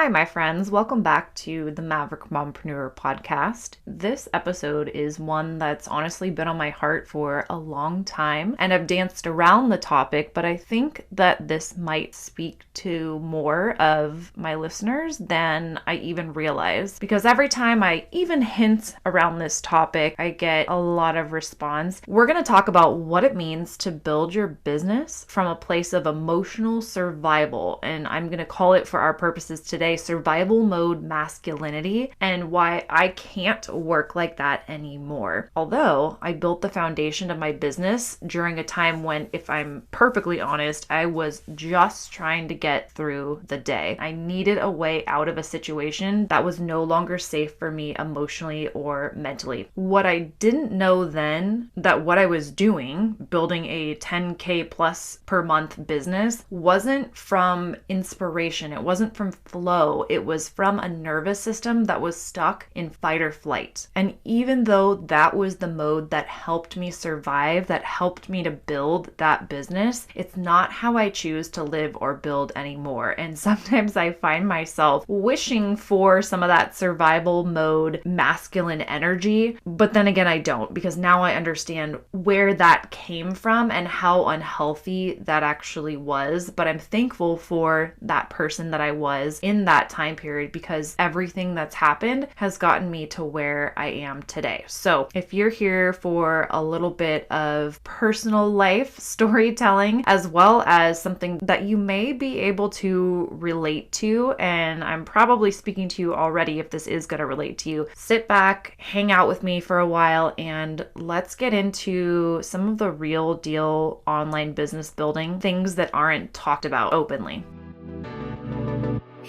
Hi, my friends. Welcome back to the Maverick Mompreneur podcast. This episode is one that's honestly been on my heart for a long time, and I've danced around the topic, but I think that this might speak to more of my listeners than I even realize, because every time I even hint around this topic, I get a lot of response. We're going to talk about what it means to build your business from a place of emotional survival, and I'm going to call it, for our purposes today, survival mode masculinity, and why I can't work like that anymore. Although I built the foundation of my business during a time when, if I'm perfectly honest, I was just trying to get through the day. I needed a way out of a situation that was no longer safe for me emotionally or mentally. What I didn't know then, that what I was doing, building a 10K plus per month business, wasn't from inspiration. It wasn't from flow. It was from a nervous system that was stuck in fight or flight. And even though that was the mode that helped me survive, that helped me to build that business, it's not how I choose to live or build anymore. And sometimes I find myself wishing for some of that survival mode masculine energy, but then again, I don't, because now I understand where that came from and how unhealthy that actually was. But I'm thankful for that person that I was in that time period, because everything that's happened has gotten me to where I am today. So if you're here for a little bit of personal life storytelling, as well as something that you may be able to relate to, and I'm probably speaking to you already if this is going to relate to you, sit back, hang out with me for a while, and let's get into some of the real deal online business building things that aren't talked about openly.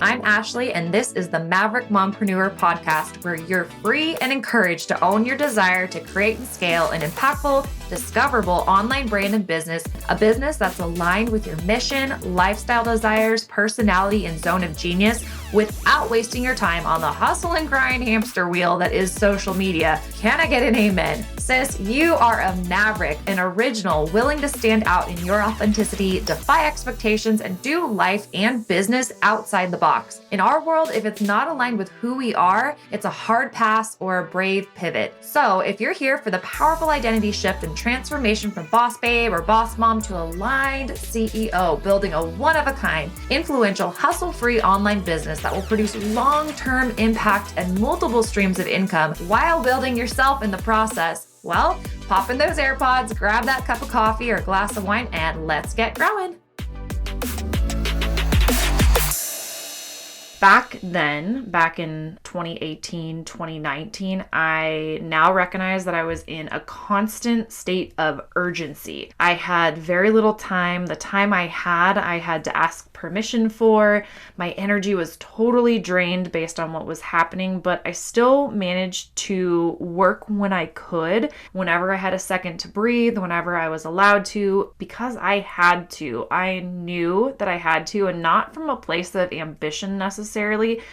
I'm Ashley, and this is the Maverick Mompreneur podcast, where you're free and encouraged to own your desire to create and scale an impactful, discoverable online brand and business, a business that's aligned with your mission, lifestyle desires, personality, and zone of genius, without wasting your time on the hustle and grind hamster wheel that is social media. Can I get an amen? Sis, you are a maverick, an original, willing to stand out in your authenticity, defy expectations, and do life and business outside the box. In our world, if it's not aligned with who we are, it's a hard pass or a brave pivot. So if you're here for the powerful identity shift and transformation from boss babe or boss mom to aligned CEO, building a one-of-a-kind, influential, hustle-free online business that will produce long-term impact and multiple streams of income while building yourself in the process, well, pop in those AirPods, grab that cup of coffee or glass of wine, and let's get growing. Back then, back in 2018, 2019, I now recognize that I was in a constant state of urgency. I had very little time. The time I had to ask permission for. My energy was totally drained based on what was happening, but I still managed to work when I could, whenever I had a second to breathe, whenever I was allowed to, because I had to. I knew that I had to, and not from a place of ambition necessarily,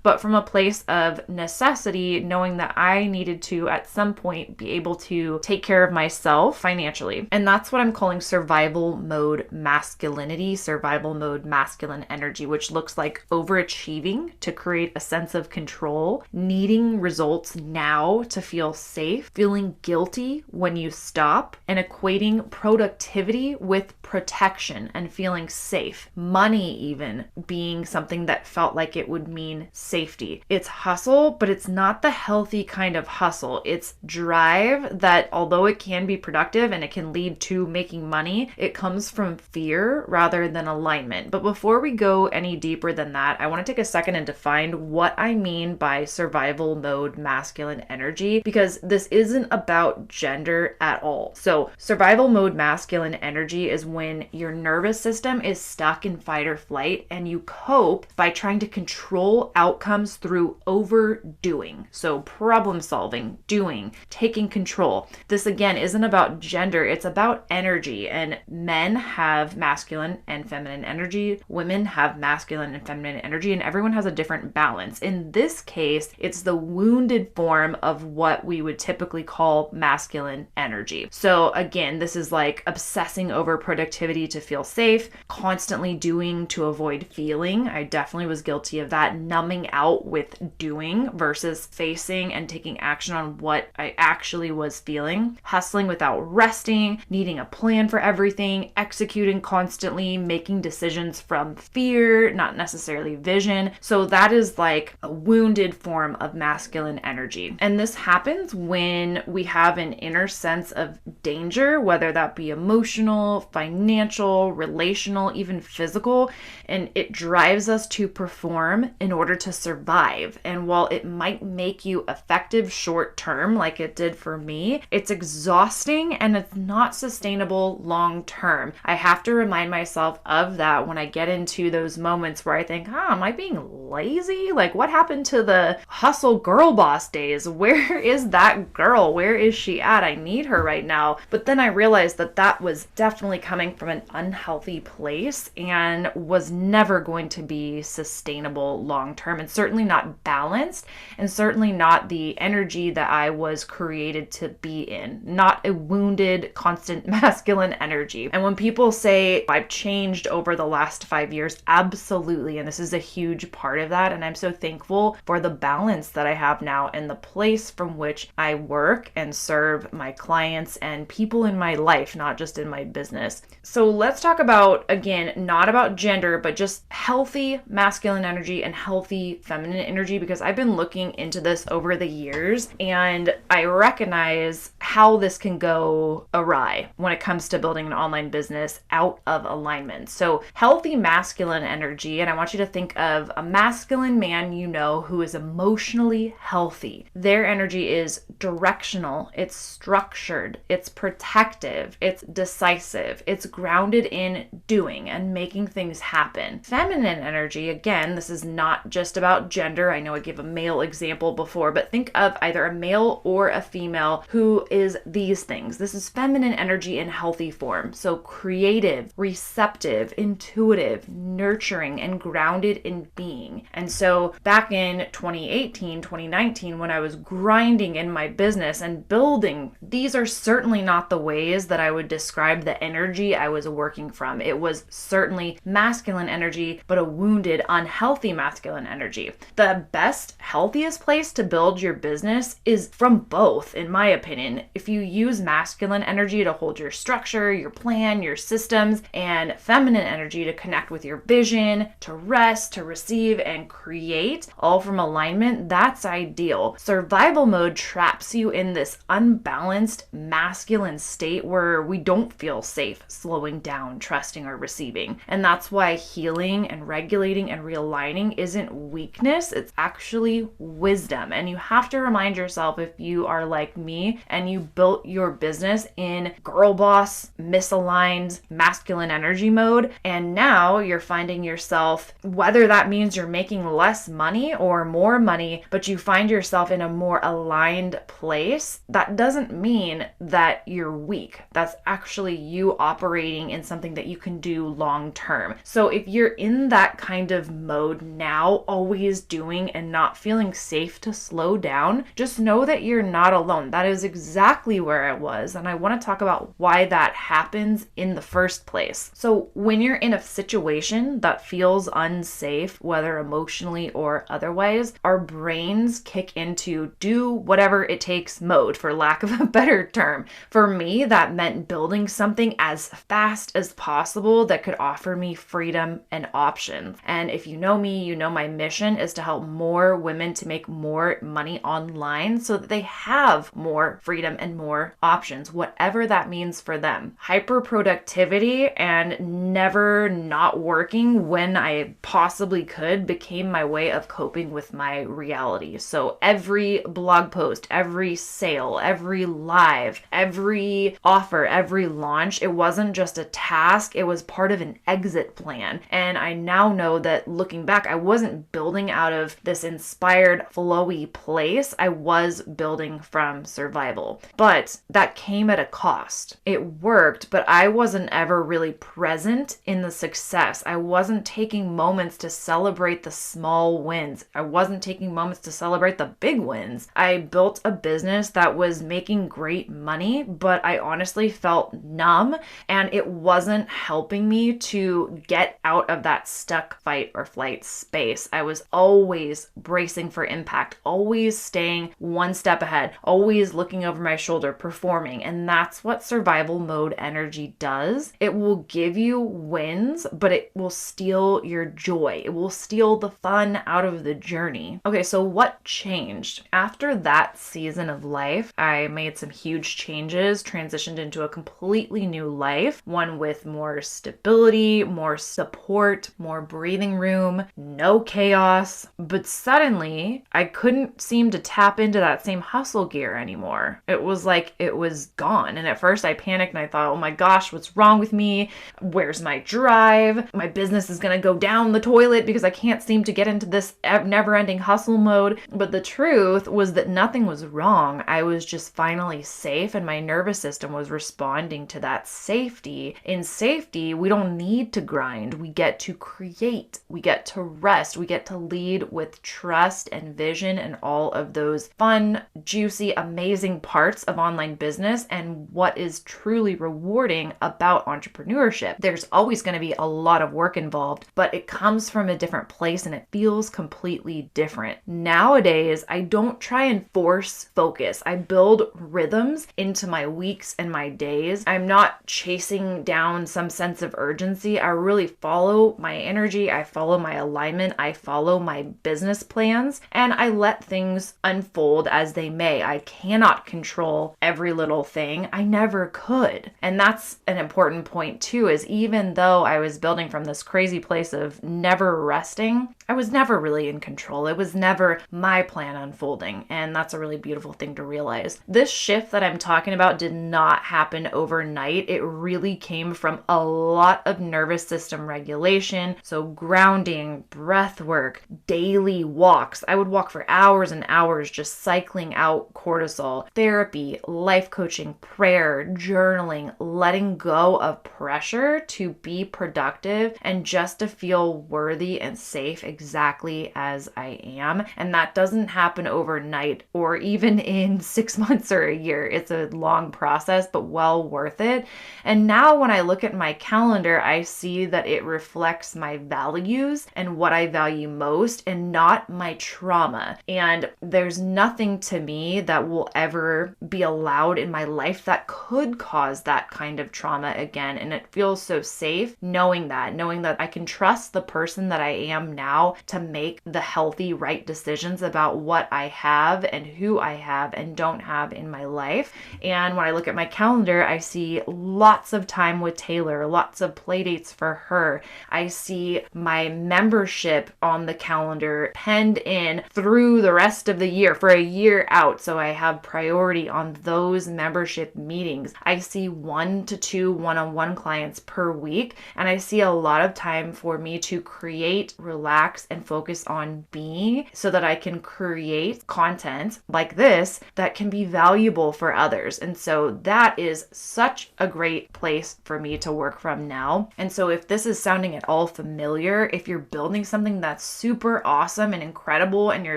but from a place of necessity, knowing that I needed to, at some point, be able to take care of myself financially. And that's what I'm calling survival mode masculinity, survival mode masculine energy, which looks like overachieving to create a sense of control, needing results now to feel safe, feeling guilty when you stop, and equating productivity with protection and feeling safe. Money even being something that felt like it would mean safety. It's hustle, but it's not the healthy kind of hustle. It's drive that, although it can be productive and it can lead to making money, it comes from fear rather than alignment. But before we go any deeper than that, I want to take a second and define what I mean by survival mode masculine energy, because this isn't about gender at all. So survival mode masculine energy is when your nervous system is stuck in fight or flight and you cope by trying to control outcomes through overdoing. So problem solving, doing, taking control. This again isn't about gender, it's about energy. And men have masculine and feminine energy, women have masculine and feminine energy, and everyone has a different balance. In this case, it's the wounded form of what we would typically call masculine energy. So again, this is like obsessing over productivity to feel safe, constantly doing to avoid feeling. I definitely was guilty of that numbing out with doing versus facing and taking action on what I actually was feeling. Hustling without resting, needing a plan for everything, executing constantly, making decisions from fear, not necessarily vision. So that is like a wounded form of masculine energy. And this happens when we have an inner sense of danger, whether that be emotional, financial, relational, even physical, and it drives us to perform in order to survive. And while it might make you effective short term, like it did for me, it's exhausting and it's not sustainable long term. I have to remind myself of that when I get into those moments where I think, am I being lazy? Like, what happened to the hustle girl boss days? Where is that girl? Where is she at? I need her right now. But then I realized that that was definitely coming from an unhealthy place and was never going to be sustainable long term, and certainly not balanced, and certainly not the energy that I was created to be in. Not a wounded, constant masculine energy. And when people say I've changed over the last 5 years, absolutely. And this is a huge part of that. And I'm so thankful for the balance that I have now and the place from which I work and serve my clients and people in my life, not just in my business. So let's talk about, again, not about gender, but just healthy masculine energy and healthy feminine energy, because I've been looking into this over the years and I recognize how this can go awry when it comes to building an online business out of alignment. So healthy masculine energy, and I want you to think of a masculine man you know who is emotionally healthy. Their energy is directional, it's structured, it's protective, it's decisive, it's grounded in doing and making things happen. Feminine energy, again, this is not just about gender. I know I gave a male example before, but think of either a male or a female who is these things. This is feminine energy in healthy form. So creative, receptive, intuitive, nurturing, and grounded in being. And so back in 2018, 2019, when I was grinding in my business and building, these are certainly not the ways that I would describe the energy I was working from. It was certainly masculine energy, but a wounded, unhealthy masculine energy. The best, healthiest place to build your business is from both, in my opinion. If you use masculine energy to hold your structure, your plan, your systems, and feminine energy to connect with your vision, to rest, to receive, and create, all from alignment, that's ideal. Survival mode traps you in this unbalanced masculine state where we don't feel safe slowing down, trusting, or receiving. And that's why healing and regulating and realigning isn't weakness, it's actually wisdom. And you have to remind yourself, if you are like me and you built your business in girl boss, misaligned, masculine energy mode, and now you're finding yourself, whether that means you're making less money or more money, but you find yourself in a more aligned place, that doesn't mean that you're weak. That's actually you operating in something that you can do long term. So if you're in that kind of mode now, always doing and not feeling safe to slow down, just know that you're not alone. That is exactly where I was. And I want to talk about why that happens in the first place. So when you're in a situation that feels unsafe, whether emotionally or otherwise, our brains kick into do whatever it takes mode, for lack of a better term. For me, that meant building something as fast as possible that could offer me freedom and options. And if you know me, you know my mission is to help more women to make more money online so that they have more freedom and more options, whatever that means for them. Hyper productivity and never not working when I possibly could became my way of coping with my reality. So every blog post, every sale, every live, every offer, every launch, it wasn't just a task, it was part of an exit plan. And I now know that looking back, I wasn't building out of this inspired, flowy place. I was building from survival. But that came at a cost. It worked, but I wasn't ever really present in the success. I wasn't taking moments to celebrate the small wins. I wasn't taking moments to celebrate the big wins. I built a business that was making great money, but I honestly felt numb and it wasn't helping me to get out of that stuck fight or flight space. space. I was always bracing for impact, always staying one step ahead, always looking over my shoulder, performing. And that's what survival mode energy does. It will give you wins, but it will steal your joy. It will steal the fun out of the journey. Okay, so what changed? After that season of life, I made some huge changes, transitioned into a completely new life, one with more stability, more support, more breathing room, no chaos. But suddenly, I couldn't seem to tap into that same hustle gear anymore. It was like it was gone. And at first I panicked and I thought, oh my gosh, what's wrong with me? Where's my drive? My business is going to go down the toilet because I can't seem to get into this never-ending hustle mode. But the truth was that nothing was wrong. I was just finally safe and my nervous system was responding to that safety. In safety, we don't need to grind. We get to create. We get to rest. We get to lead with trust and vision and all of those fun, juicy, amazing parts of online business and what is truly rewarding about entrepreneurship. There's always going to be a lot of work involved, but it comes from a different place and it feels completely different. Nowadays, I don't try and force focus. I build rhythms into my weeks and my days. I'm not chasing down some sense of urgency. I really follow my energy. I follow my alignment. I follow my business plans and I let things unfold as they may. I cannot control every little thing. I never could. And that's an important point too, is even though I was building from this crazy place of never resting, I was never really in control. It was never my plan unfolding. And that's a really beautiful thing to realize. This shift that I'm talking about did not happen overnight. It really came from a lot of nervous system regulation. So grounding, breath work, daily walks. I would walk for hours and hours just cycling out cortisol, therapy, life coaching, prayer, journaling, letting go of pressure to be productive and just to feel worthy and safe exactly as I am. And that doesn't happen overnight or even in 6 months or a year. It's a long process, but well worth it. And now when I look at my calendar, I see that it reflects my values and what I value most and not my trauma. And there's nothing to me that will ever be allowed in my life that could cause that kind of trauma again. And it feels so safe knowing that I can trust the person that I am now to make the healthy, right decisions about what I have and who I have and don't have in my life. And when I look at my calendar, I see lots of time with Taylor, lots of play dates for her. I see my membership on the calendar penned in through the rest of the year for a year out. So I have priority on those membership meetings. I see 1 to 2 one-on-one clients per week. And I see a lot of time for me to create, relax, and focus on being so that I can create content like this that can be valuable for others. And so that is such a great place for me to work from now. And so if this is sounding at all familiar, if you're building something that's super awesome and incredible and you're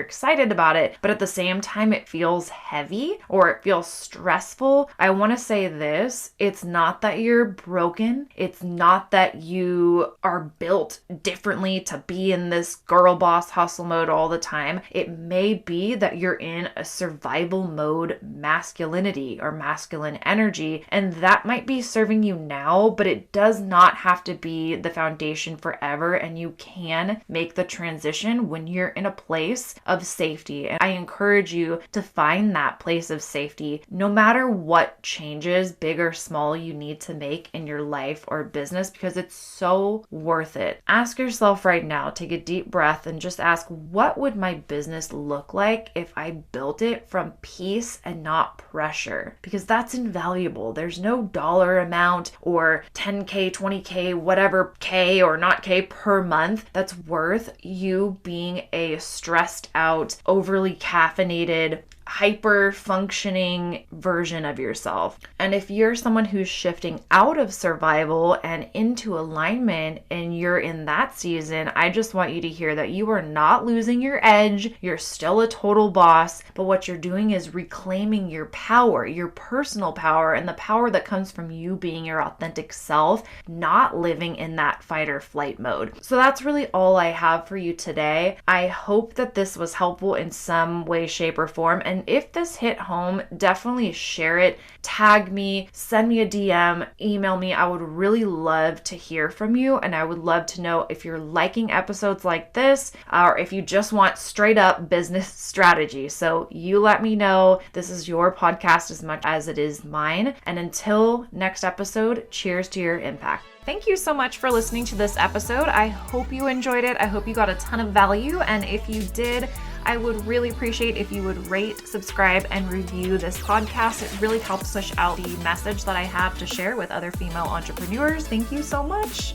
excited about it, but at the same time it feels heavy or it feels stressful, I want to say this: it's not that you're broken. It's not that you are built differently to be in this girl boss hustle mode all the time. It may be that you're in a survival mode masculinity or masculine energy, and that might be serving you now, but it does not have to be the foundation forever, and you can make the transition when you're in a place of safety. And I encourage you to find that place of safety no matter what changes, big or small, you need to make in your life or business, because it's so worth it. Ask yourself right now, take a deep breath and just ask, what would my business look like if I built it from peace and not pressure? Because that's invaluable. There's no dollar amount or 10K, 20K, whatever K or not K per month that's worth you being a stressed out, overly caffeinated, hyper functioning version of yourself. And if you're someone who's shifting out of survival and into alignment and you're in that season, I just want you to hear that you are not losing your edge. You're still a total boss, but what you're doing is reclaiming your power, your personal power, and the power that comes from you being your authentic self, not living in that fight or flight mode. So that's really all I have for you today. I hope that this was helpful in some way, shape, or form. And if this hit home, definitely share it, tag me, send me a DM, email me. I would really love to hear from you. And I would love to know if you're liking episodes like this or if you just want straight up business strategy. So you let me know. This is your podcast as much as it is mine. And until next episode, cheers to your impact. Thank you so much for listening to this episode. I hope you enjoyed it. I hope you got a ton of value. And if you did, I would really appreciate if you would rate, subscribe, and review this podcast. It really helps push out the message that I have to share with other female entrepreneurs. Thank you so much.